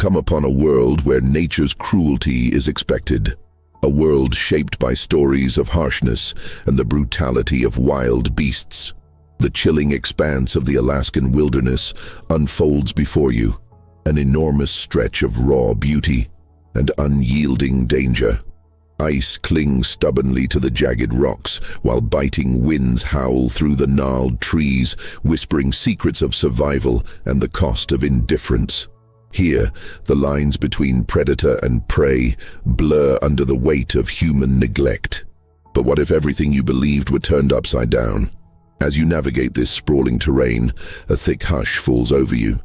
come upon a world where nature's cruelty is expected. A world shaped by stories of harshness and the brutality of wild beasts. The chilling expanse of the Alaskan wilderness unfolds before you, an enormous stretch of raw beauty and unyielding danger. Ice clings stubbornly to the jagged rocks, while biting winds howl through the gnarled trees, whispering secrets of survival and the cost of indifference. Here, the lines between predator and prey blur under the weight of human neglect. But what if everything you believed were turned upside down? As you navigate this sprawling terrain, a thick hush falls over you,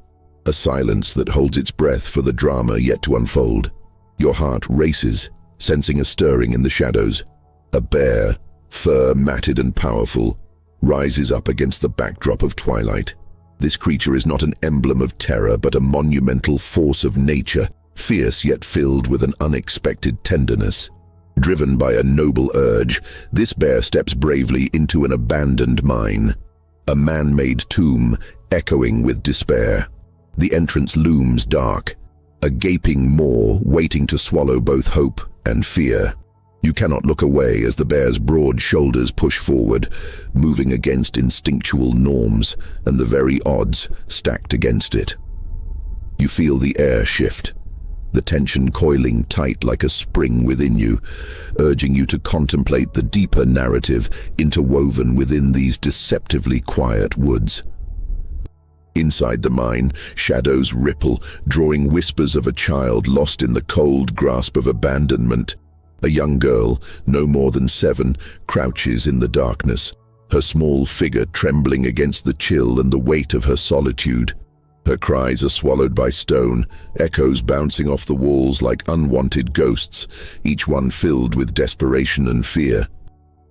a silence that holds its breath for the drama yet to unfold. Your heart races, sensing a stirring in the shadows. A bear, fur matted and powerful, rises up against the backdrop of twilight. This creature is not an emblem of terror, but a monumental force of nature, fierce yet filled with an unexpected tenderness. Driven by a noble urge, this bear steps bravely into an abandoned mine, a man-made tomb echoing with despair. The entrance looms dark, a gaping maw waiting to swallow both hope and fear. You cannot look away as the bear's broad shoulders push forward, moving against instinctual norms and the very odds stacked against it. You feel the air shift, the tension coiling tight like a spring within you, urging you to contemplate the deeper narrative interwoven within these deceptively quiet woods. Inside the mine, shadows ripple, drawing whispers of a child lost in the cold grasp of abandonment. A young girl, no more than 7, crouches in the darkness, her small figure trembling against the chill and the weight of her solitude. Her cries are swallowed by stone, echoes bouncing off the walls like unwanted ghosts, each one filled with desperation and fear.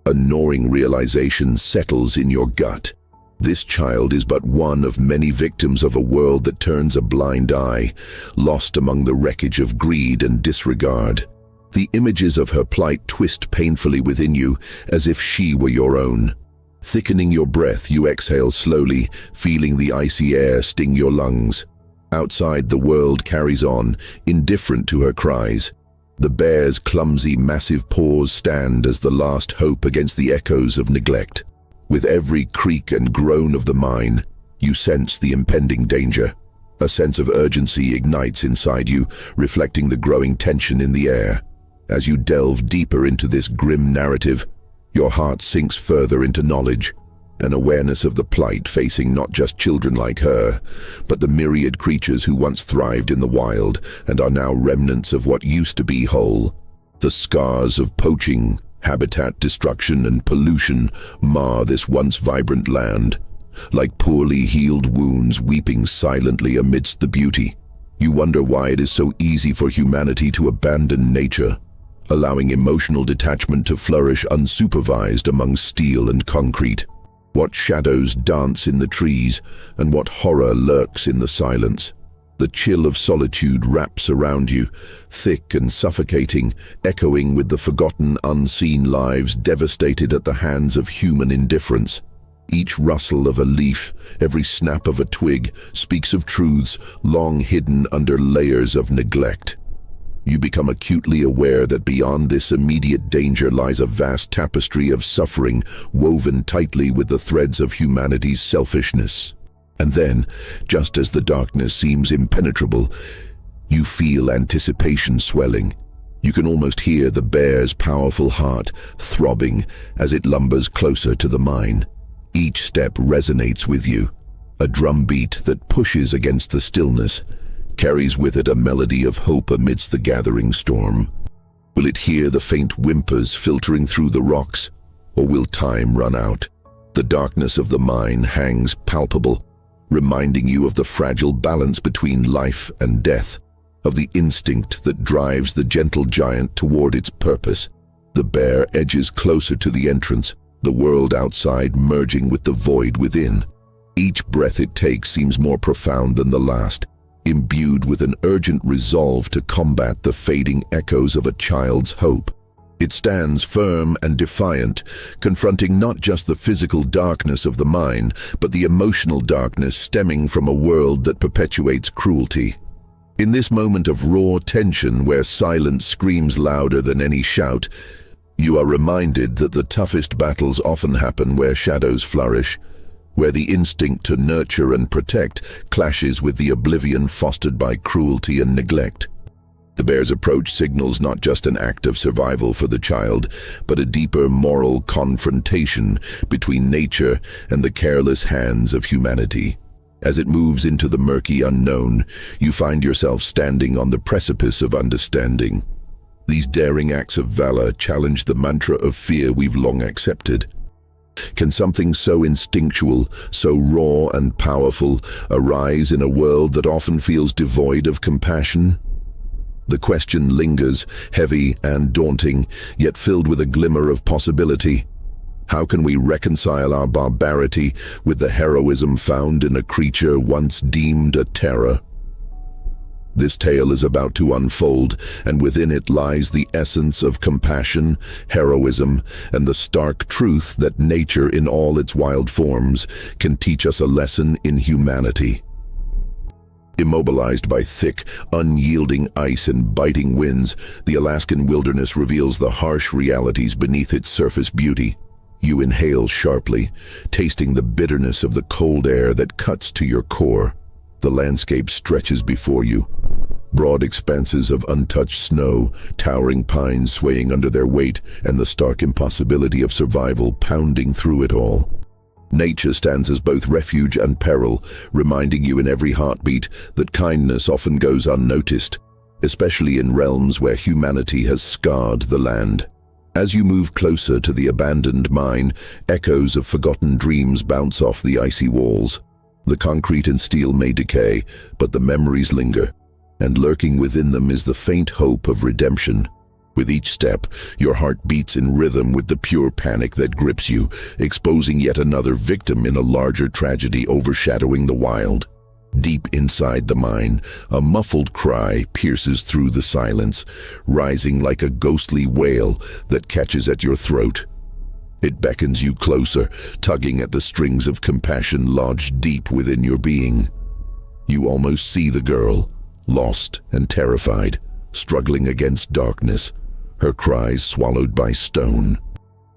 A gnawing realization settles in your gut. This child is but one of many victims of a world that turns a blind eye, lost among the wreckage of greed and disregard. The images of her plight twist painfully within you, as if she were your own. Thickening your breath, you exhale slowly, feeling the icy air sting your lungs. Outside, the world carries on, indifferent to her cries. The bear's clumsy, massive paws stand as the last hope against the echoes of neglect. With every creak and groan of the mine, you sense the impending danger. A sense of urgency ignites inside you, reflecting the growing tension in the air. As you delve deeper into this grim narrative, your heart sinks further into knowledge, an awareness of the plight facing not just children like her, but the myriad creatures who once thrived in the wild and are now remnants of what used to be whole. The scars of poaching, habitat destruction, and pollution mar this once vibrant land, like poorly healed wounds weeping silently amidst the beauty. You wonder why it is so easy for humanity to abandon nature, allowing emotional detachment to flourish unsupervised among steel and concrete. What shadows dance in the trees, and what horror lurks in the silence. The chill of solitude wraps around you, thick and suffocating, echoing with the forgotten, unseen lives devastated at the hands of human indifference. Each rustle of a leaf, every snap of a twig, speaks of truths long hidden under layers of neglect. You become acutely aware that beyond this immediate danger lies a vast tapestry of suffering woven tightly with the threads of humanity's selfishness. And then, just as the darkness seems impenetrable, you feel anticipation swelling. You can almost hear the bear's powerful heart throbbing as it lumbers closer to the mine. Each step resonates with you, a drumbeat that pushes against the stillness, carries with it a melody of hope amidst the gathering storm. Will it hear the faint whimpers filtering through the rocks, or will time run out? The darkness of the mine hangs palpable, reminding you of the fragile balance between life and death, of the instinct that drives the gentle giant toward its purpose. The bear edges closer to the entrance, the world outside merging with the void within. Each breath it takes seems more profound than the last, imbued with an urgent resolve to combat the fading echoes of a child's hope. It stands firm and defiant, confronting not just the physical darkness of the mine, but the emotional darkness stemming from a world that perpetuates cruelty. In this moment of raw tension where silence screams louder than any shout, you are reminded that the toughest battles often happen where shadows flourish, where the instinct to nurture and protect clashes with the oblivion fostered by cruelty and neglect. The bear's approach signals not just an act of survival for the child, but a deeper moral confrontation between nature and the careless hands of humanity. As it moves into the murky unknown, you find yourself standing on the precipice of understanding. These daring acts of valor challenge the mantra of fear we've long accepted. Can something so instinctual, so raw and powerful, arise in a world that often feels devoid of compassion? The question lingers, heavy and daunting, yet filled with a glimmer of possibility. How can we reconcile our barbarity with the heroism found in a creature once deemed a terror? This tale is about to unfold, and within it lies the essence of compassion, heroism, and the stark truth that nature in all its wild forms can teach us a lesson in humanity. Immobilized by thick, unyielding ice and biting winds, the Alaskan wilderness reveals the harsh realities beneath its surface beauty. You inhale sharply, tasting the bitterness of the cold air that cuts to your core. The landscape stretches before you. Broad expanses of untouched snow, towering pines swaying under their weight, and the stark impossibility of survival pounding through it all. Nature stands as both refuge and peril, reminding you in every heartbeat that kindness often goes unnoticed, especially in realms where humanity has scarred the land. As you move closer to the abandoned mine, echoes of forgotten dreams bounce off the icy walls. The concrete and steel may decay, but the memories linger, and lurking within them is the faint hope of redemption. With each step, your heart beats in rhythm with the pure panic that grips you, exposing yet another victim in a larger tragedy overshadowing the wild. Deep inside the mine, a muffled cry pierces through the silence, rising like a ghostly wail that catches at your throat. It beckons you closer, tugging at the strings of compassion lodged deep within your being. You almost see the girl, lost and terrified, struggling against darkness, her cries swallowed by stone.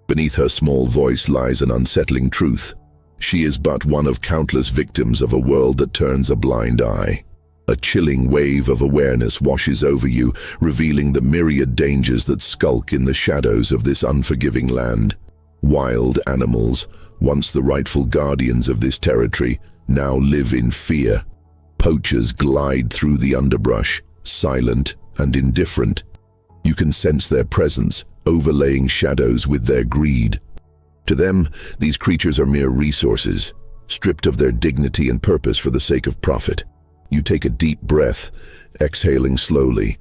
Beneath her small voice lies an unsettling truth. She is but one of countless victims of a world that turns a blind eye. A chilling wave of awareness washes over you, revealing the myriad dangers that skulk in the shadows of this unforgiving land. Wild animals, once the rightful guardians of this territory, now live in fear. Poachers glide through the underbrush, silent and indifferent. You can sense their presence, overlaying shadows with their greed. To them, these creatures are mere resources, stripped of their dignity and purpose for the sake of profit. You take a deep breath, exhaling slowly,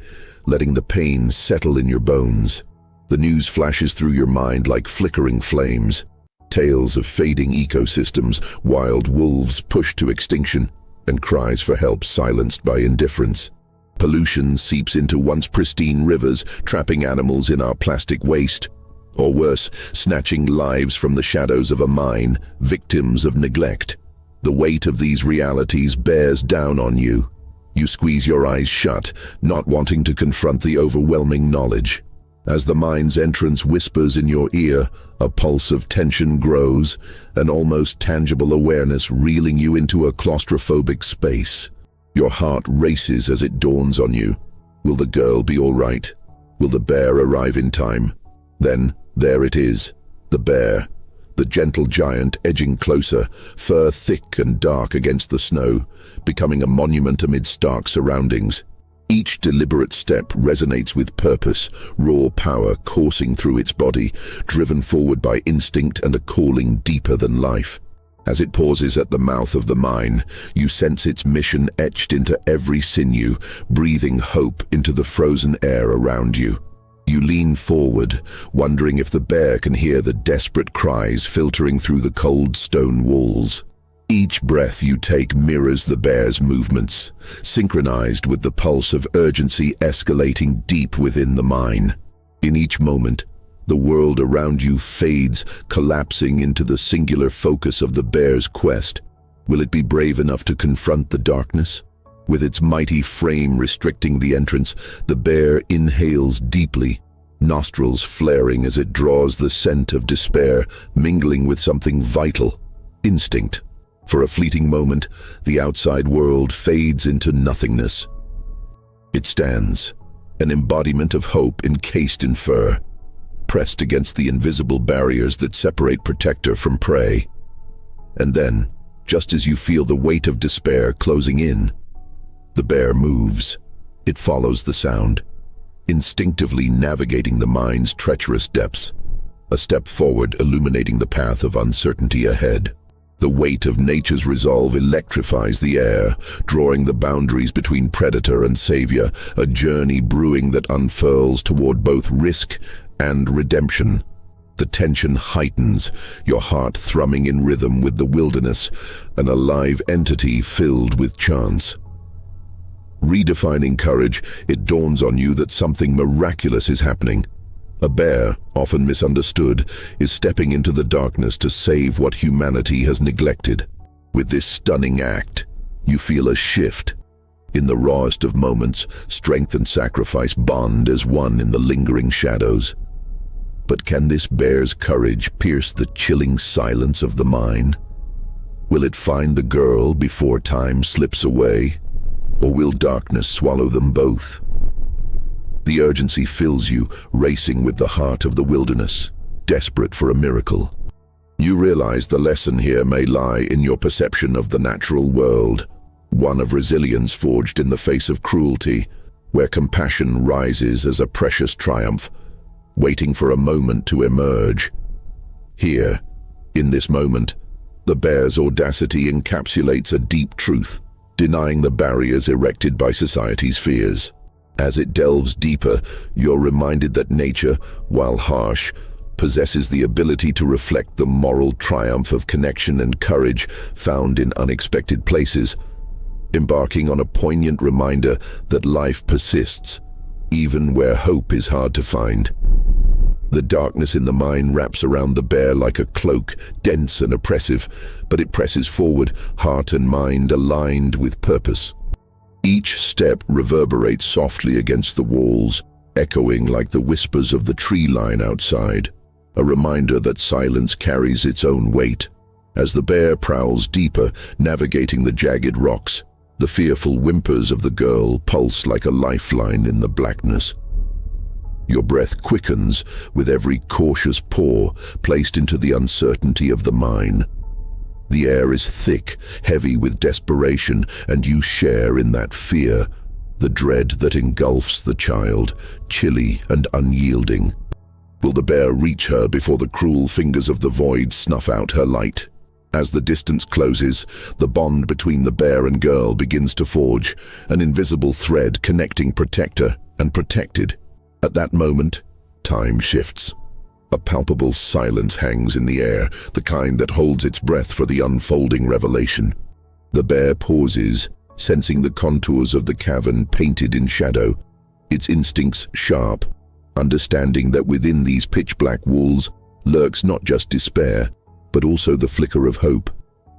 letting the pain settle in your bones. The news flashes through your mind like flickering flames. Tales of fading ecosystems, wild wolves pushed to extinction, and cries for help silenced by indifference. Pollution seeps into once pristine rivers, trapping animals in our plastic waste. Or worse, snatching lives from the shadows of a mine, victims of neglect. The weight of these realities bears down on you. You squeeze your eyes shut, not wanting to confront the overwhelming knowledge. As the mine's entrance whispers in your ear, a pulse of tension grows, an almost tangible awareness reeling you into a claustrophobic space. Your heart races as it dawns on you. Will the girl be all right? Will the bear arrive in time? Then, there it is, the bear, the gentle giant edging closer, fur thick and dark against the snow, becoming a monument amid stark surroundings. Each deliberate step resonates with purpose, raw power coursing through its body, driven forward by instinct and a calling deeper than life. As it pauses at the mouth of the mine, you sense its mission etched into every sinew, breathing hope into the frozen air around you. You lean forward, wondering if the bear can hear the desperate cries filtering through the cold stone walls. Each breath you take mirrors the bear's movements, synchronized with the pulse of urgency escalating deep within the mine. In each moment, the world around you fades, collapsing into the singular focus of the bear's quest. Will it be brave enough to confront the darkness? With its mighty frame restricting the entrance, the bear inhales deeply, nostrils flaring as it draws the scent of despair, mingling with something vital, instinct. For a fleeting moment, the outside world fades into nothingness. It stands, an embodiment of hope encased in fur, pressed against the invisible barriers that separate protector from prey. And then, just as you feel the weight of despair closing in, the bear moves. It follows the sound, instinctively navigating the mind's treacherous depths, a step forward illuminating the path of uncertainty ahead. The weight of nature's resolve electrifies the air, drawing the boundaries between predator and savior, a journey brewing that unfurls toward both risk and redemption. The tension heightens, your heart thrumming in rhythm with the wilderness, an alive entity filled with chance. Redefining courage, it dawns on you that something miraculous is happening. A bear, often misunderstood, is stepping into the darkness to save what humanity has neglected. With this stunning act, you feel a shift. In the rawest of moments, strength and sacrifice bond as one in the lingering shadows. But can this bear's courage pierce the chilling silence of the mine? Will it find the girl before time slips away? Or will darkness swallow them both? The urgency fills you, racing with the heart of the wilderness, desperate for a miracle. You realize the lesson here may lie in your perception of the natural world, one of resilience forged in the face of cruelty, where compassion rises as a precious triumph, waiting for a moment to emerge. Here, in this moment, the bear's audacity encapsulates a deep truth, denying the barriers erected by society's fears. As it delves deeper, you're reminded that nature, while harsh, possesses the ability to reflect the moral triumph of connection and courage found in unexpected places, embarking on a poignant reminder that life persists, even where hope is hard to find. The darkness in the mine wraps around the bear like a cloak, dense and oppressive, but it presses forward, heart and mind aligned with purpose. Each step reverberates softly against the walls, echoing like the whispers of the tree line outside, a reminder that silence carries its own weight. As the bear prowls deeper, navigating the jagged rocks, the fearful whimpers of the girl pulse like a lifeline in the blackness. Your breath quickens with every cautious paw placed into the uncertainty of the mine. The air is thick, heavy with desperation, and you share in that fear, the dread that engulfs the child, chilly and unyielding. Will the bear reach her before the cruel fingers of the void snuff out her light? As the distance closes, the bond between the bear and girl begins to forge, an invisible thread connecting protector and protected. At that moment, time shifts. A palpable silence hangs in the air, the kind that holds its breath for the unfolding revelation. The bear pauses, sensing the contours of the cavern painted in shadow, its instincts sharp, understanding that within these pitch-black walls lurks not just despair, but also the flicker of hope.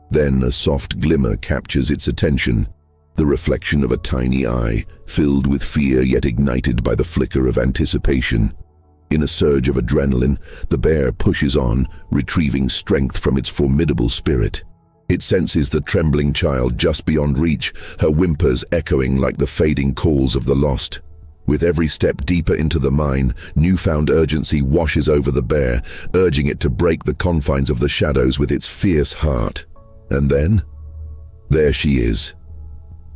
Then a soft glimmer captures its attention, the reflection of a tiny eye, filled with fear yet ignited by the flicker of anticipation. In a surge of adrenaline, the bear pushes on, retrieving strength from its formidable spirit. It senses the trembling child just beyond reach, her whimpers echoing like the fading calls of the lost. With every step deeper into the mine, newfound urgency washes over the bear, urging it to break the confines of the shadows with its fierce heart. And then, there she is.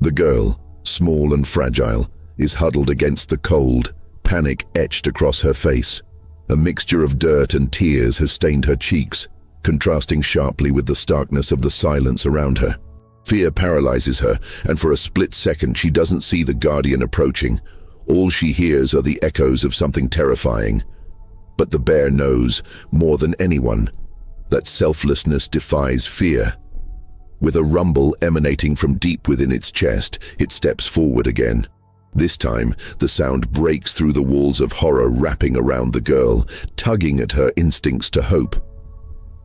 The girl, small and fragile, is huddled against the cold, panic etched across her face. A mixture of dirt and tears has stained her cheeks, contrasting sharply with the starkness of the silence around her. Fear paralyzes her, and for a split second she doesn't see the guardian approaching. All she hears are the echoes of something terrifying. But the bear knows, more than anyone, that selflessness defies fear. With a rumble emanating from deep within its chest, it steps forward again. This time, the sound breaks through the walls of horror wrapping around the girl, tugging at her instincts to hope.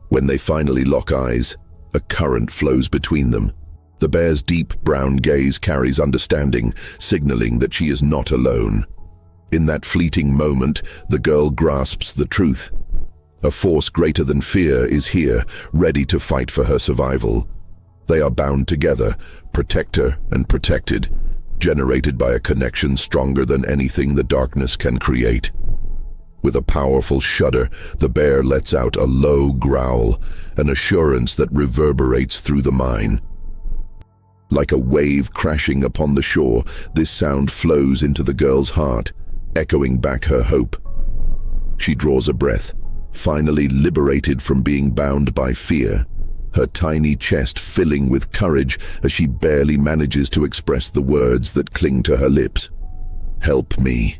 When they finally lock eyes, a current flows between them. The bear's deep brown gaze carries understanding, signaling that she is not alone. In that fleeting moment, the girl grasps the truth. A force greater than fear is here, ready to fight for her survival. They are bound together, protector and protected, generated by a connection stronger than anything the darkness can create. With a powerful shudder, the bear lets out a low growl, an assurance that reverberates through the mine. Like a wave crashing upon the shore, this sound flows into the girl's heart, echoing back her hope. She draws a breath, finally liberated from being bound by fear, her tiny chest filling with courage as she barely manages to express the words that cling to her lips. "Help me."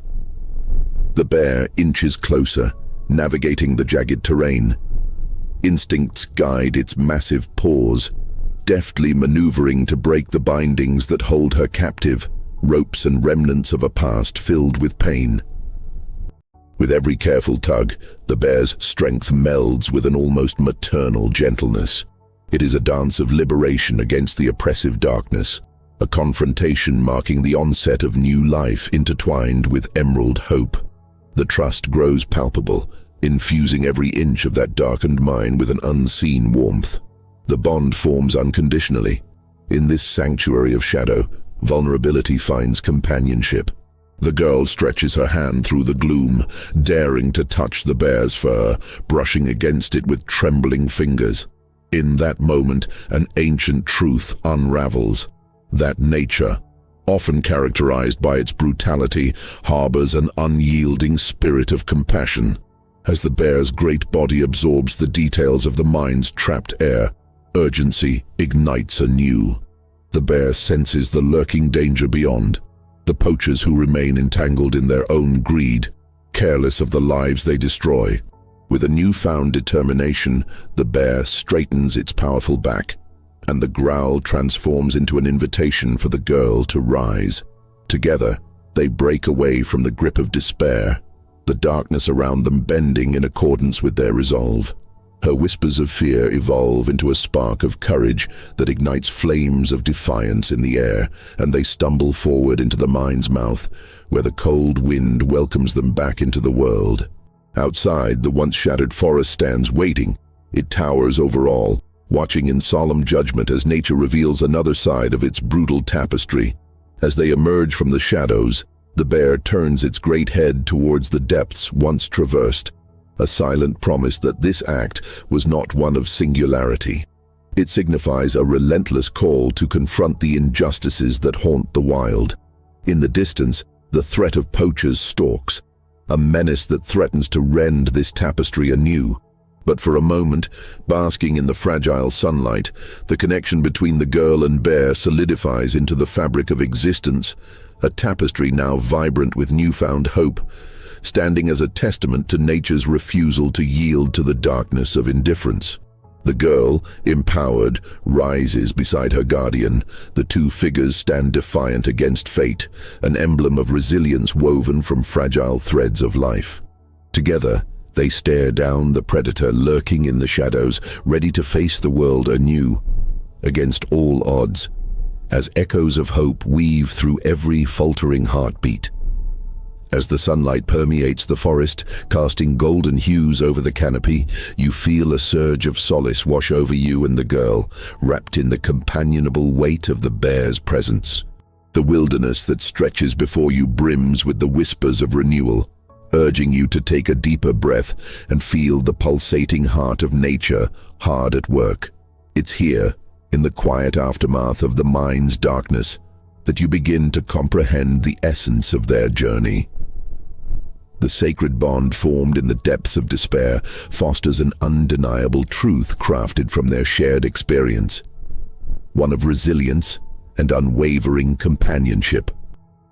The bear inches closer, navigating the jagged terrain. Instincts guide its massive paws, deftly maneuvering to break the bindings that hold her captive, ropes and remnants of a past filled with pain. With every careful tug, the bear's strength melds with an almost maternal gentleness. It is a dance of liberation against the oppressive darkness, a confrontation marking the onset of new life intertwined with emerald hope. The trust grows palpable, infusing every inch of that darkened mine with an unseen warmth. The bond forms unconditionally. In this sanctuary of shadow, vulnerability finds companionship. The girl stretches her hand through the gloom, daring to touch the bear's fur, brushing against it with trembling fingers. In that moment, an ancient truth unravels. That nature, often characterized by its brutality, harbors an unyielding spirit of compassion. As the bear's great body absorbs the details of the mine's trapped air, urgency ignites anew. The bear senses the lurking danger beyond, the poachers who remain entangled in their own greed, careless of the lives they destroy. With a newfound determination, the bear straightens its powerful back, and the growl transforms into an invitation for the girl to rise. Together, they break away from the grip of despair, the darkness around them bending in accordance with their resolve. Her whispers of fear evolve into a spark of courage that ignites flames of defiance in the air, and they stumble forward into the mine's mouth, where the cold wind welcomes them back into the world. Outside, the once shattered forest stands waiting. It towers over all, watching in solemn judgment as nature reveals another side of its brutal tapestry. As they emerge from the shadows, the bear turns its great head towards the depths once traversed, a silent promise that this act was not one of singularity. It signifies a relentless call to confront the injustices that haunt the wild. In the distance, the threat of poachers stalks, a menace that threatens to rend this tapestry anew. But for a moment, basking in the fragile sunlight, the connection between the girl and bear solidifies into the fabric of existence, a tapestry now vibrant with newfound hope, standing as a testament to nature's refusal to yield to the darkness of indifference. The girl, empowered, rises beside her guardian. The two figures stand defiant against fate, an emblem of resilience woven from fragile threads of life. Together, they stare down the predator lurking in the shadows, ready to face the world anew, against all odds, as echoes of hope weave through every faltering heartbeat. As the sunlight permeates the forest, casting golden hues over the canopy, you feel a surge of solace wash over you and the girl, wrapped in the companionable weight of the bear's presence. The wilderness that stretches before you brims with the whispers of renewal, urging you to take a deeper breath and feel the pulsating heart of nature hard at work. It's here, in the quiet aftermath of the mine's darkness, that you begin to comprehend the essence of their journey. The sacred bond formed in the depths of despair fosters an undeniable truth crafted from their shared experience, one of resilience and unwavering companionship.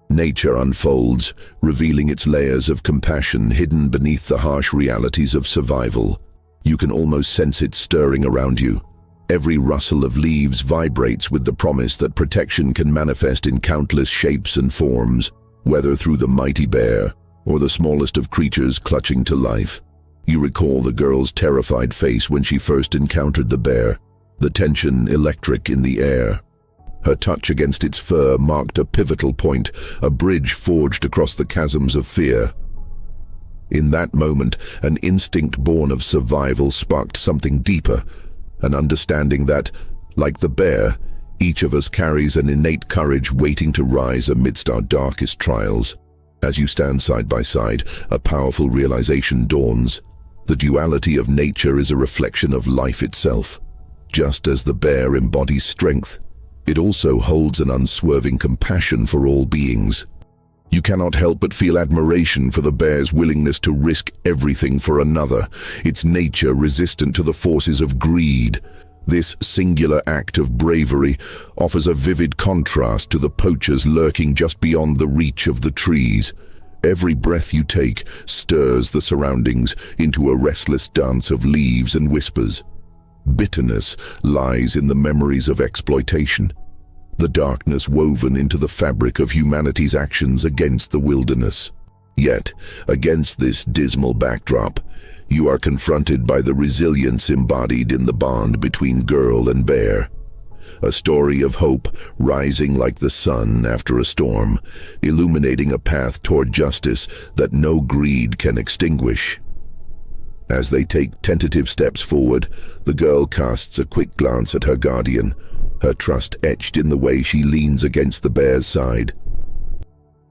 Nature unfolds, revealing its layers of compassion hidden beneath the harsh realities of survival. You can almost sense it stirring around you. Every rustle of leaves vibrates with the promise that protection can manifest in countless shapes and forms, whether through the mighty bear or the smallest of creatures clutching to life. You recall the girl's terrified face when she first encountered the bear, the tension electric in the air. Her touch against its fur marked a pivotal point, a bridge forged across the chasms of fear. In that moment, an instinct born of survival sparked something deeper, an understanding that, like the bear, each of us carries an innate courage waiting to rise amidst our darkest trials. As you stand side by side, a powerful realization dawns. The duality of nature is a reflection of life itself. Just as the bear embodies strength, it also holds an unswerving compassion for all beings. You cannot help but feel admiration for the bear's willingness to risk everything for another, its nature resistant to the forces of greed. This singular act of bravery offers a vivid contrast to the poachers lurking just beyond the reach of the trees. Every breath you take stirs the surroundings into a restless dance of leaves and whispers. Bitterness lies in the memories of exploitation, the darkness woven into the fabric of humanity's actions against the wilderness. Yet, against this dismal backdrop, you are confronted by the resilience embodied in the bond between girl and bear. A story of hope rising like the sun after a storm, illuminating a path toward justice that no greed can extinguish. As they take tentative steps forward, the girl casts a quick glance at her guardian, her trust etched in the way she leans against the bear's side.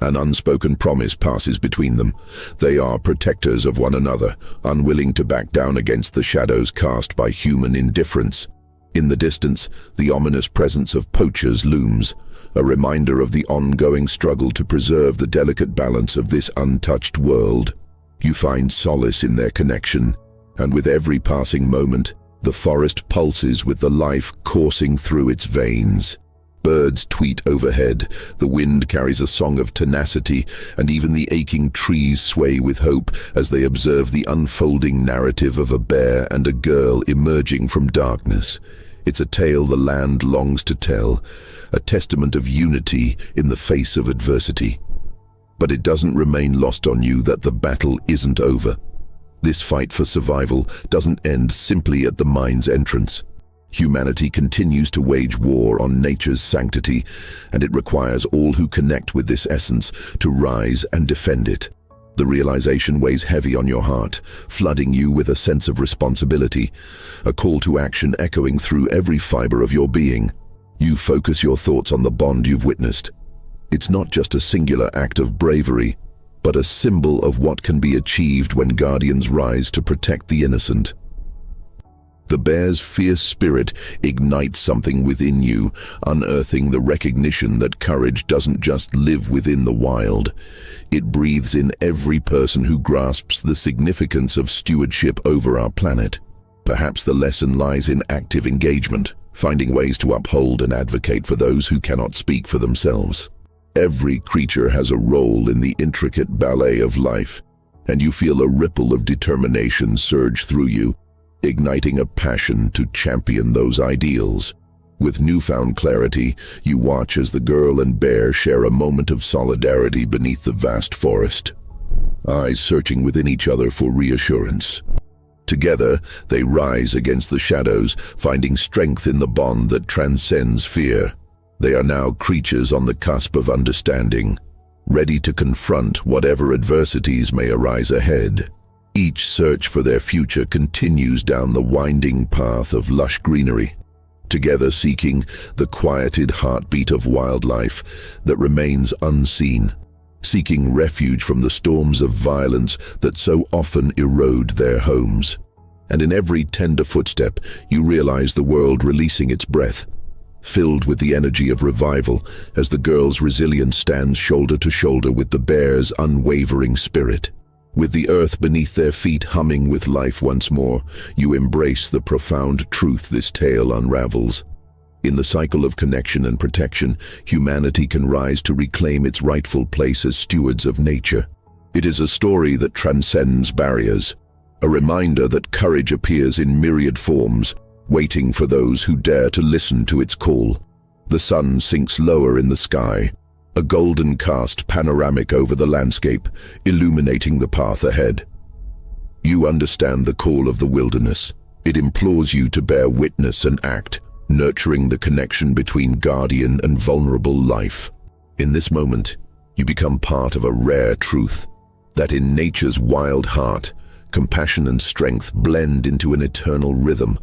An unspoken promise passes between them. They are protectors of one another, unwilling to back down against the shadows cast by human indifference. In the distance, the ominous presence of poachers looms, a reminder of the ongoing struggle to preserve the delicate balance of this untouched world. You find solace in their connection, and with every passing moment, the forest pulses with the life coursing through its veins. Birds tweet overhead, the wind carries a song of tenacity, and even the aching trees sway with hope as they observe the unfolding narrative of a bear and a girl emerging from darkness. It's a tale the land longs to tell, a testament of unity in the face of adversity. But it doesn't remain lost on you that the battle isn't over. This fight for survival doesn't end simply at the mine's entrance. Humanity continues to wage war on nature's sanctity, and it requires all who connect with this essence to rise and defend it. The realization weighs heavy on your heart, flooding you with a sense of responsibility, a call to action echoing through every fiber of your being. You focus your thoughts on the bond you've witnessed. It's not just a singular act of bravery, but a symbol of what can be achieved when guardians rise to protect the innocent. The bear's fierce spirit ignites something within you, unearthing the recognition that courage doesn't just live within the wild. It breathes in every person who grasps the significance of stewardship over our planet. Perhaps the lesson lies in active engagement, finding ways to uphold and advocate for those who cannot speak for themselves. Every creature has a role in the intricate ballet of life, and you feel a ripple of determination surge through you, igniting a passion to champion those ideals. With newfound clarity, you watch as the girl and bear share a moment of solidarity beneath the vast forest, eyes searching within each other for reassurance. Together, they rise against the shadows, finding strength in the bond that transcends fear. They are now creatures on the cusp of understanding, ready to confront whatever adversities may arise ahead. Each search for their future continues down the winding path of lush greenery, together seeking the quieted heartbeat of wildlife that remains unseen, seeking refuge from the storms of violence that so often erode their homes. And in every tender footstep, you realize the world releasing its breath, filled with the energy of revival as the girl's resilience stands shoulder to shoulder with the bear's unwavering spirit. With the earth beneath their feet humming with life once more, you embrace the profound truth this tale unravels. In the cycle of connection and protection, humanity can rise to reclaim its rightful place as stewards of nature. It is a story that transcends barriers, a reminder that courage appears in myriad forms, waiting for those who dare to listen to its call. The sun sinks lower in the sky, a golden cast panoramic over the landscape, illuminating the path ahead. You understand the call of the wilderness. It implores you to bear witness and act, nurturing the connection between guardian and vulnerable life. In this moment, you become part of a rare truth, that in nature's wild heart, compassion and strength blend into an eternal rhythm,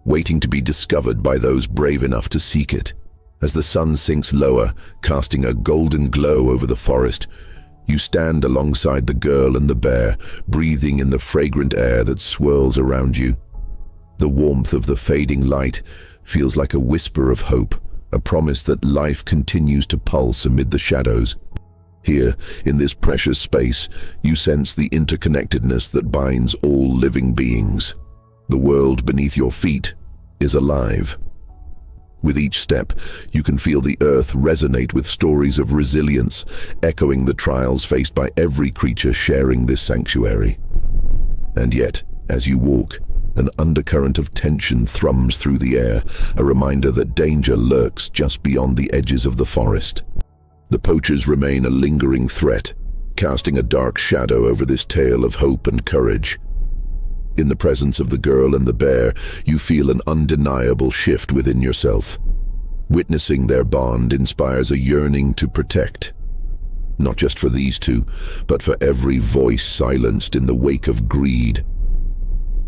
waiting to be discovered by those brave enough to seek it. As the sun sinks lower, casting a golden glow over the forest, you stand alongside the girl and the bear, breathing in the fragrant air that swirls around you. The warmth of the fading light feels like a whisper of hope, a promise that life continues to pulse amid the shadows. Here, in this precious space, you sense the interconnectedness that binds all living beings. The world beneath your feet is alive. With each step, you can feel the earth resonate with stories of resilience, echoing the trials faced by every creature sharing this sanctuary. And yet, as you walk, an undercurrent of tension thrums through the air, a reminder that danger lurks just beyond the edges of the forest. The poachers remain a lingering threat, casting a dark shadow over this tale of hope and courage. In the presence of the girl and the bear, you feel an undeniable shift within yourself. Witnessing their bond inspires a yearning to protect. Not just for these two, but for every voice silenced in the wake of greed.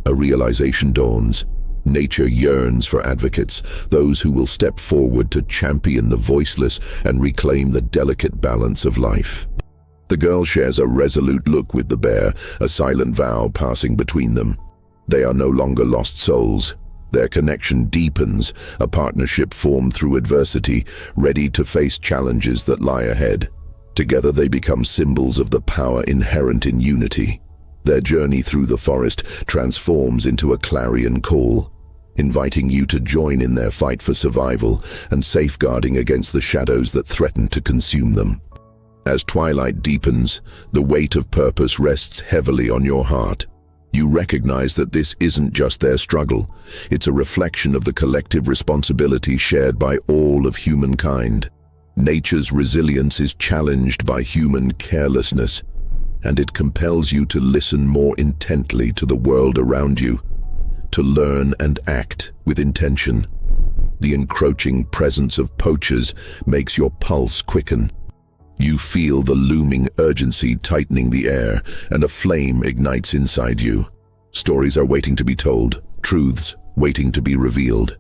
A realization dawns. Nature yearns for advocates, those who will step forward to champion the voiceless and reclaim the delicate balance of life. The girl shares a resolute look with the bear, a silent vow passing between them. They are no longer lost souls. Their connection deepens, a partnership formed through adversity, ready to face challenges that lie ahead. Together they become symbols of the power inherent in unity. Their journey through the forest transforms into a clarion call, inviting you to join in their fight for survival and safeguarding against the shadows that threaten to consume them. As twilight deepens, the weight of purpose rests heavily on your heart. You recognize that this isn't just their struggle, it's a reflection of the collective responsibility shared by all of humankind. Nature's resilience is challenged by human carelessness, and it compels you to listen more intently to the world around you, to learn and act with intention. The encroaching presence of poachers makes your pulse quicken. You feel the looming urgency tightening the air, and a flame ignites inside you. Stories are waiting to be told, truths waiting to be revealed.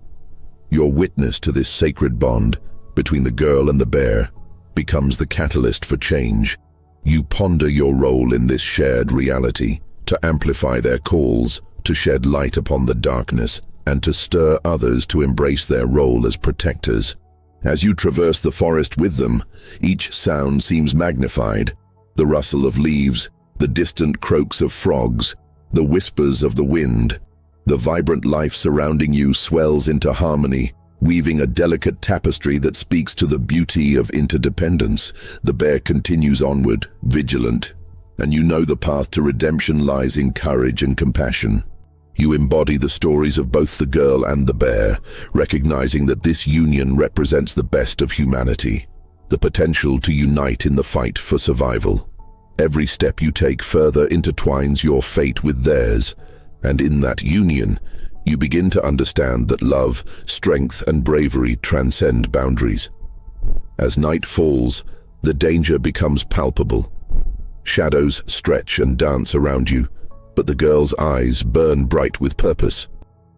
Your witness to this sacred bond between the girl and the bear becomes the catalyst for change. You ponder your role in this shared reality, to amplify their calls, to shed light upon the darkness, and to stir others to embrace their role as protectors. As you traverse the forest with them, each sound seems magnified. The rustle of leaves, the distant croaks of frogs, the whispers of the wind. The vibrant life surrounding you swells into harmony, weaving a delicate tapestry that speaks to the beauty of interdependence. The bear continues onward, vigilant, and you know the path to redemption lies in courage and compassion. You embody the stories of both the girl and the bear, recognizing that this union represents the best of humanity, the potential to unite in the fight for survival. Every step you take further intertwines your fate with theirs, and in that union, you begin to understand that love, strength, and bravery transcend boundaries. As night falls, the danger becomes palpable. Shadows stretch and dance around you, but the girl's eyes burn bright with purpose.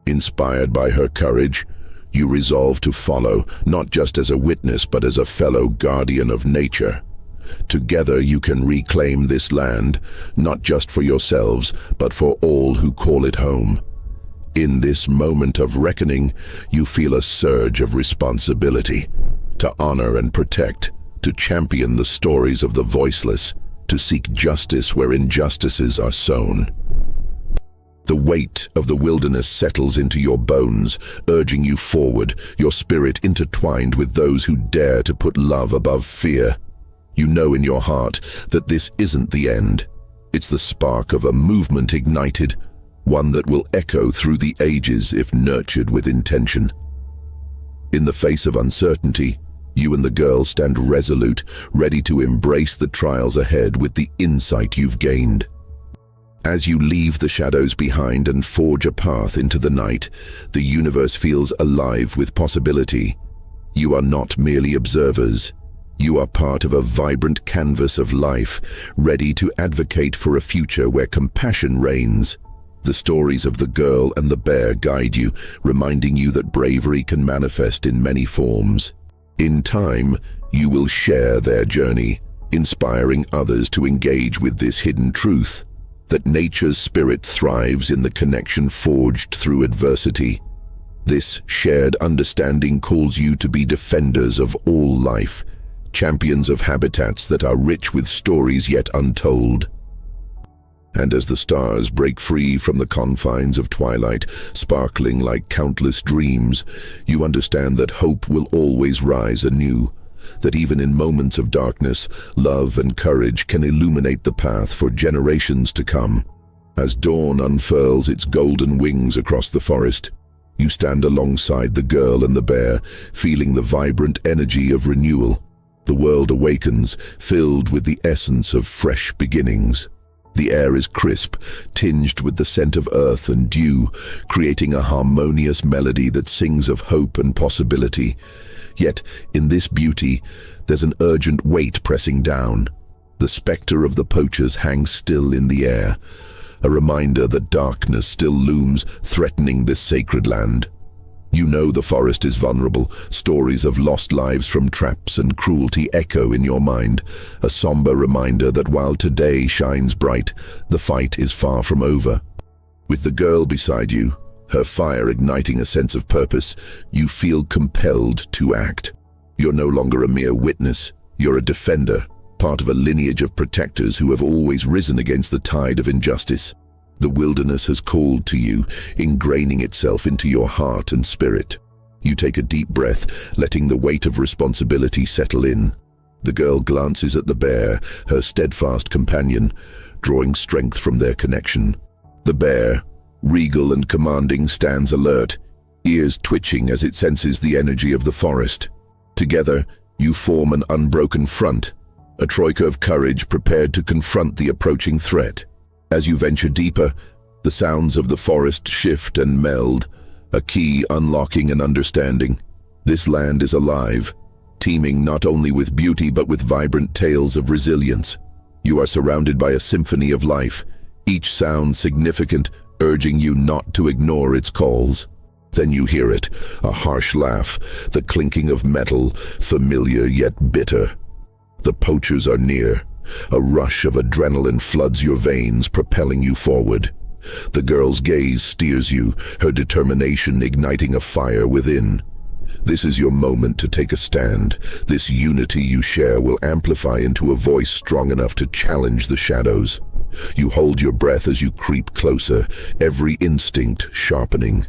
Inspired by her courage, you resolve to follow, not just as a witness but as a fellow guardian of nature. Together you can reclaim this land, not just for yourselves, but for all who call it home. In this moment of reckoning, you feel a surge of responsibility, to honor and protect, to champion the stories of the voiceless, to seek justice where injustices are sown. The weight of the wilderness settles into your bones, urging you forward, your spirit intertwined with those who dare to put love above fear. You know in your heart that this isn't the end. It's the spark of a movement ignited, one that will echo through the ages if nurtured with intention. In the face of uncertainty, you and the girl stand resolute, ready to embrace the trials ahead with the insight you've gained. As you leave the shadows behind and forge a path into the night, the universe feels alive with possibility. You are not merely observers. You are part of a vibrant canvas of life, ready to advocate for a future where compassion reigns. The stories of the girl and the bear guide you, reminding you that bravery can manifest in many forms. In time, you will share their journey, inspiring others to engage with this hidden truth, that nature's spirit thrives in the connection forged through adversity. This shared understanding calls you to be defenders of all life, champions of habitats that are rich with stories yet untold. And as the stars break free from the confines of twilight, sparkling like countless dreams, you understand that hope will always rise anew, that even in moments of darkness, love and courage can illuminate the path for generations to come. As dawn unfurls its golden wings across the forest, you stand alongside the girl and the bear, feeling the vibrant energy of renewal. The world awakens, filled with the essence of fresh beginnings. The air is crisp, tinged with the scent of earth and dew, creating a harmonious melody that sings of hope and possibility. Yet, in this beauty, there's an urgent weight pressing down. The specter of the poachers hangs still in the air, a reminder that darkness still looms, threatening this sacred land. You know the forest is vulnerable. Stories of lost lives from traps and cruelty echo in your mind, a somber reminder that while today shines bright, the fight is far from over. With the girl beside you, her fire igniting a sense of purpose, you feel compelled to act. You're no longer a mere witness, you're a defender, part of a lineage of protectors who have always risen against the tide of injustice. The wilderness has called to you, ingraining itself into your heart and spirit. You take a deep breath, letting the weight of responsibility settle in. The girl glances at the bear, her steadfast companion, drawing strength from their connection. The bear, regal and commanding, stands alert, ears twitching as it senses the energy of the forest. Together, you form an unbroken front, a troika of courage prepared to confront the approaching threat. As you venture deeper, the sounds of the forest shift and meld, a key unlocking an understanding. This land is alive, teeming not only with beauty but with vibrant tales of resilience. You are surrounded by a symphony of life, each sound significant, urging you not to ignore its calls. Then you hear it, a harsh laugh, the clinking of metal, familiar yet bitter. The poachers are near. A rush of adrenaline floods your veins, propelling you forward. The girl's gaze steers you, her determination igniting a fire within. This is your moment to take a stand. This unity you share will amplify into a voice strong enough to challenge the shadows. You hold your breath as you creep closer, every instinct sharpening.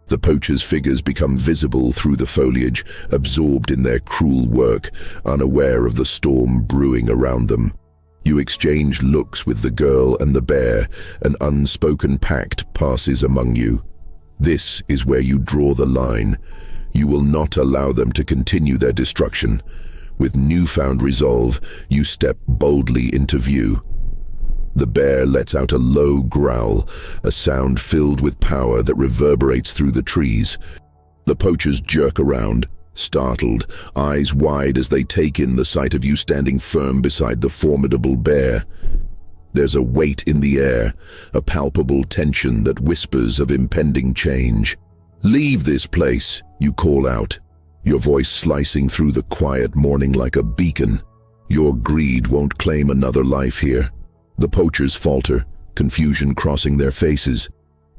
The poachers' figures become visible through the foliage, absorbed in their cruel work, unaware of the storm brewing around them. You exchange looks with the girl and the bear, an unspoken pact passes among you. This is where you draw the line. You will not allow them to continue their destruction. With newfound resolve, you step boldly into view. The bear lets out a low growl, a sound filled with power that reverberates through the trees. The poachers jerk around, startled, eyes wide as they take in the sight of you standing firm beside the formidable bear. There's a weight in the air, a palpable tension that whispers of impending change. "Leave this place," you call out, your voice slicing through the quiet morning like a beacon. Your greed won't claim another life here. The poachers falter, confusion crossing their faces.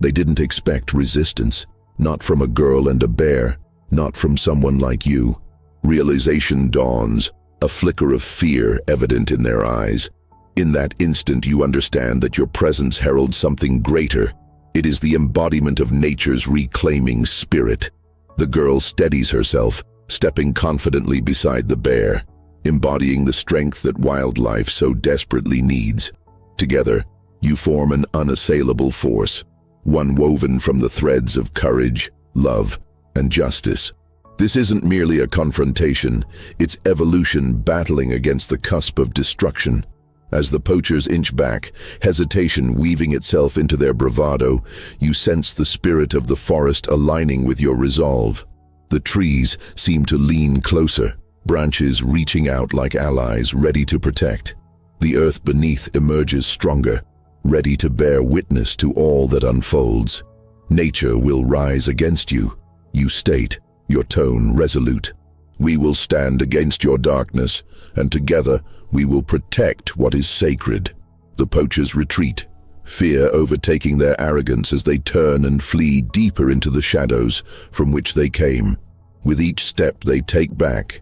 They didn't expect resistance, not from a girl and a bear, not from someone like you. Realization dawns, a flicker of fear evident in their eyes. In that instant you understand that your presence heralds something greater. It is the embodiment of nature's reclaiming spirit. The girl steadies herself, stepping confidently beside the bear, embodying the strength that wildlife so desperately needs. Together, you form an unassailable force, one woven from the threads of courage, love, and justice. This isn't merely a confrontation, it's evolution battling against the cusp of destruction. As the poachers inch back, hesitation weaving itself into their bravado, you sense the spirit of the forest aligning with your resolve. The trees seem to lean closer, branches reaching out like allies ready to protect. The earth beneath emerges stronger, ready to bear witness to all that unfolds. Nature will rise against you, you state, your tone resolute. We will stand against your darkness, and together we will protect what is sacred. The poachers retreat, fear overtaking their arrogance as they turn and flee deeper into the shadows from which they came. With each step they take back,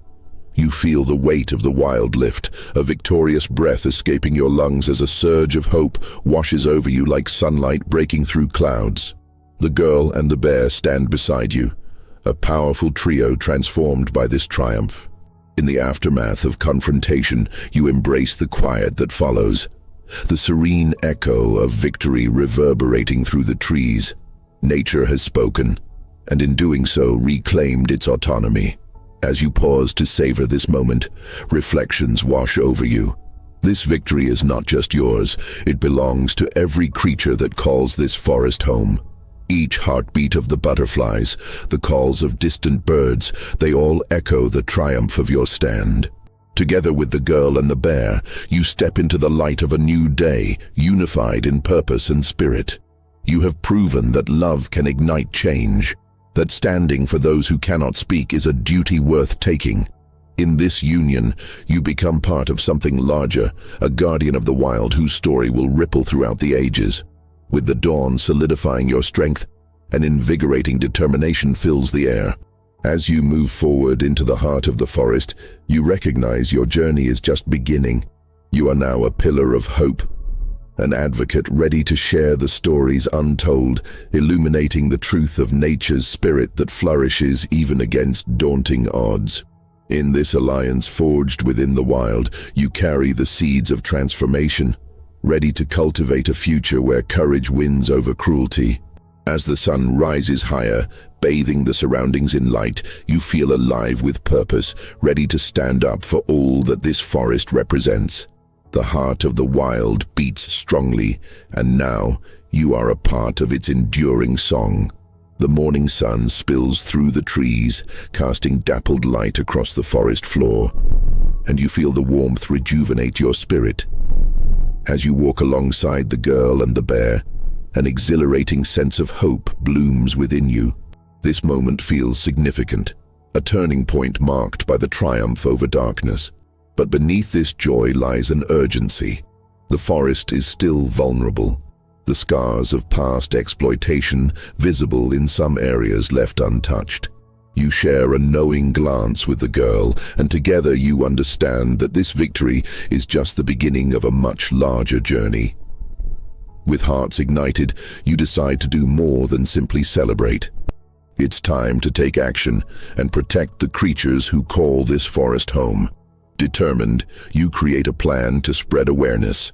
you feel the weight of the wild lift, a victorious breath escaping your lungs as a surge of hope washes over you like sunlight breaking through clouds. The girl and the bear stand beside you, a powerful trio transformed by this triumph. In the aftermath of confrontation, you embrace the quiet that follows, the serene echo of victory reverberating through the trees. Nature has spoken, and in doing so reclaimed its autonomy. As you pause to savor this moment, reflections wash over you. This victory is not just yours, it belongs to every creature that calls this forest home. Each heartbeat of the butterflies, the calls of distant birds, they all echo the triumph of your stand. Together with the girl and the bear, you step into the light of a new day, unified in purpose and spirit. You have proven that love can ignite change, that standing for those who cannot speak is a duty worth taking. In this union, you become part of something larger, a guardian of the wild whose story will ripple throughout the ages. With the dawn solidifying your strength, an invigorating determination fills the air. As you move forward into the heart of the forest, you recognize your journey is just beginning. You are now a pillar of hope, an advocate ready to share the stories untold, illuminating the truth of nature's spirit that flourishes even against daunting odds. In this alliance forged within the wild, you carry the seeds of transformation, ready to cultivate a future where courage wins over cruelty. As the sun rises higher, bathing the surroundings in light, you feel alive with purpose, ready to stand up for all that this forest represents. The heart of the wild beats strongly, and now you are a part of its enduring song. The morning sun spills through the trees, casting dappled light across the forest floor, and you feel the warmth rejuvenate your spirit. As you walk alongside the girl and the bear, an exhilarating sense of hope blooms within you. This moment feels significant, a turning point marked by the triumph over darkness. But beneath this joy lies an urgency. The forest is still vulnerable, the scars of past exploitation visible in some areas left untouched. You share a knowing glance with the girl, and together you understand that this victory is just the beginning of a much larger journey. With hearts ignited, you decide to do more than simply celebrate. It's time to take action and protect the creatures who call this forest home. Determined, you create a plan to spread awareness.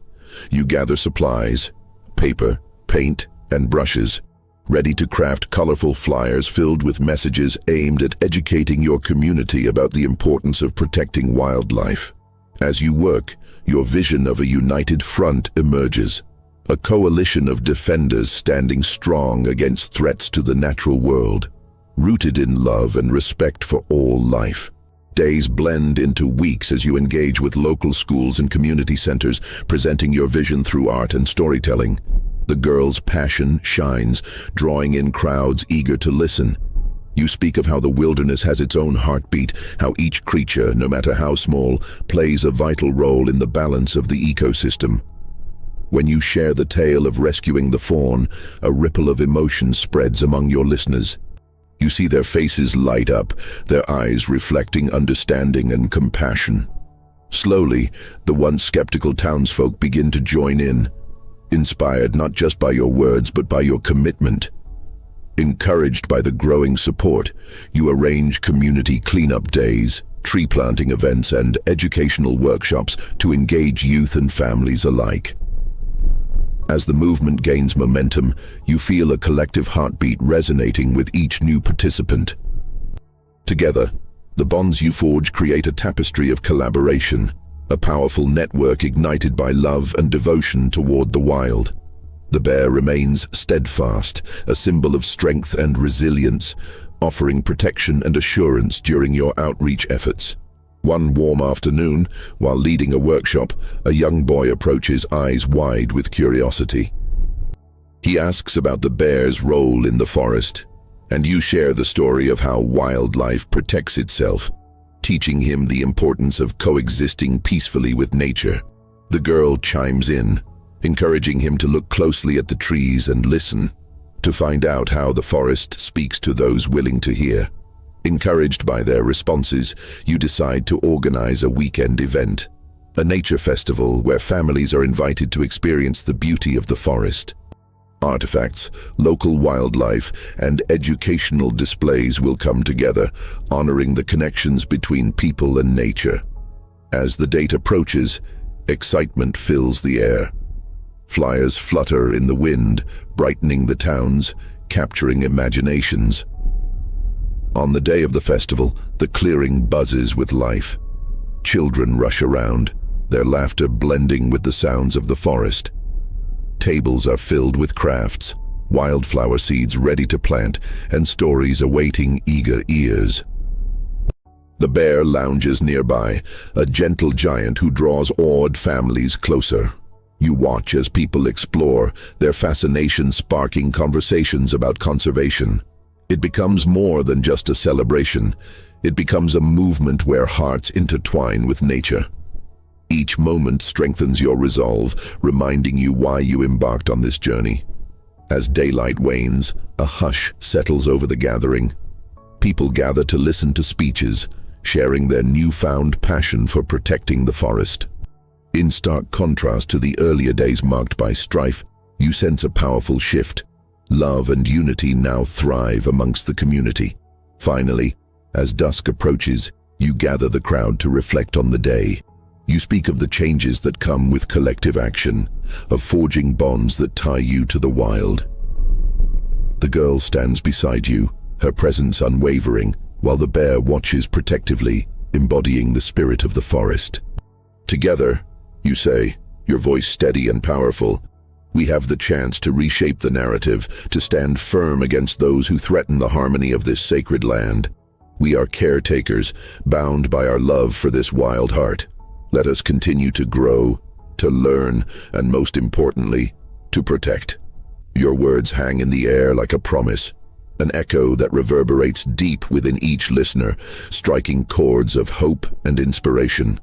You gather supplies, paper, paint, and brushes, ready to craft colorful flyers filled with messages aimed at educating your community about the importance of protecting wildlife. As you work, your vision of a united front emerges, a coalition of defenders standing strong against threats to the natural world, rooted in love and respect for all life. Days blend into weeks as you engage with local schools and community centers, presenting your vision through art and storytelling. The girl's passion shines, drawing in crowds eager to listen. You speak of how the wilderness has its own heartbeat, how each creature, no matter how small, plays a vital role in the balance of the ecosystem. When you share the tale of rescuing the fawn, a ripple of emotion spreads among your listeners. You see their faces light up, their eyes reflecting understanding and compassion. Slowly, the once skeptical townsfolk begin to join in, inspired not just by your words but by your commitment. Encouraged by the growing support, you arrange community cleanup days, tree planting events, and educational workshops to engage youth and families alike. As the movement gains momentum, you feel a collective heartbeat resonating with each new participant. Together, the bonds you forge create a tapestry of collaboration, a powerful network ignited by love and devotion toward the wild. The bear remains steadfast, a symbol of strength and resilience, offering protection and assurance during your outreach efforts. One warm afternoon, while leading a workshop, a young boy approaches, eyes wide with curiosity. He asks about the bear's role in the forest, and you share the story of how wildlife protects itself, teaching him the importance of coexisting peacefully with nature. The girl chimes in, encouraging him to look closely at the trees and listen, to find out how the forest speaks to those willing to hear. Encouraged by their responses, you decide to organize a weekend event, a nature festival where families are invited to experience the beauty of the forest. Artifacts, local wildlife, and educational displays will come together, honoring the connections between people and nature. As the date approaches, excitement fills the air. Flyers flutter in the wind, brightening the towns, capturing imaginations. On the day of the festival, the clearing buzzes with life. Children rush around, their laughter blending with the sounds of the forest. Tables are filled with crafts, wildflower seeds ready to plant, and stories awaiting eager ears. The bear lounges nearby, a gentle giant who draws awed families closer. You watch as people explore, their fascination sparking conversations about conservation. It becomes more than just a celebration. It becomes a movement where hearts intertwine with nature. Each moment strengthens your resolve, reminding you why you embarked on this journey. As daylight wanes, a hush settles over the gathering. People gather to listen to speeches, sharing their newfound passion for protecting the forest. In stark contrast to the earlier days marked by strife, you sense a powerful shift. Love and unity now thrive amongst the community. Finally, as dusk approaches, you gather the crowd to reflect on the day. You speak of the changes that come with collective action, of forging bonds that tie you to the wild. The girl stands beside you, her presence unwavering, while the bear watches protectively, embodying the spirit of the forest. Together, you say, your voice steady and powerful, we have the chance to reshape the narrative, to stand firm against those who threaten the harmony of this sacred land. We are caretakers, bound by our love for this wild heart. Let us continue to grow, to learn, and most importantly, to protect. Your words hang in the air like a promise, an echo that reverberates deep within each listener, striking chords of hope and inspiration.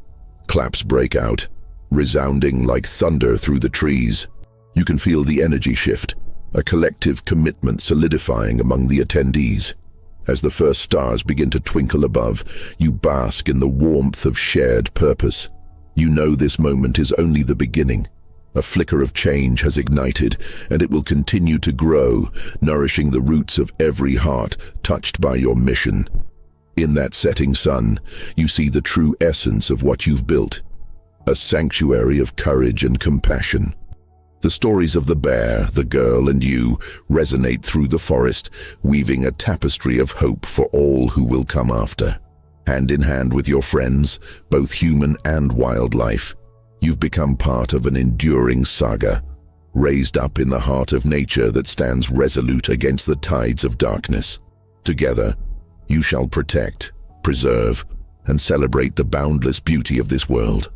Claps break out, resounding like thunder through the trees. You can feel the energy shift, a collective commitment solidifying among the attendees. As the first stars begin to twinkle above, you bask in the warmth of shared purpose. You know this moment is only the beginning. A flicker of change has ignited, and it will continue to grow, nourishing the roots of every heart touched by your mission. In that setting sun, you see the true essence of what you've built, a sanctuary of courage and compassion. The stories of the bear, the girl, and you resonate through the forest, weaving a tapestry of hope for all who will come after. Hand in hand with your friends, both human and wildlife, you've become part of an enduring saga, raised up in the heart of nature that stands resolute against the tides of darkness. Together, you shall protect, preserve, and celebrate the boundless beauty of this world.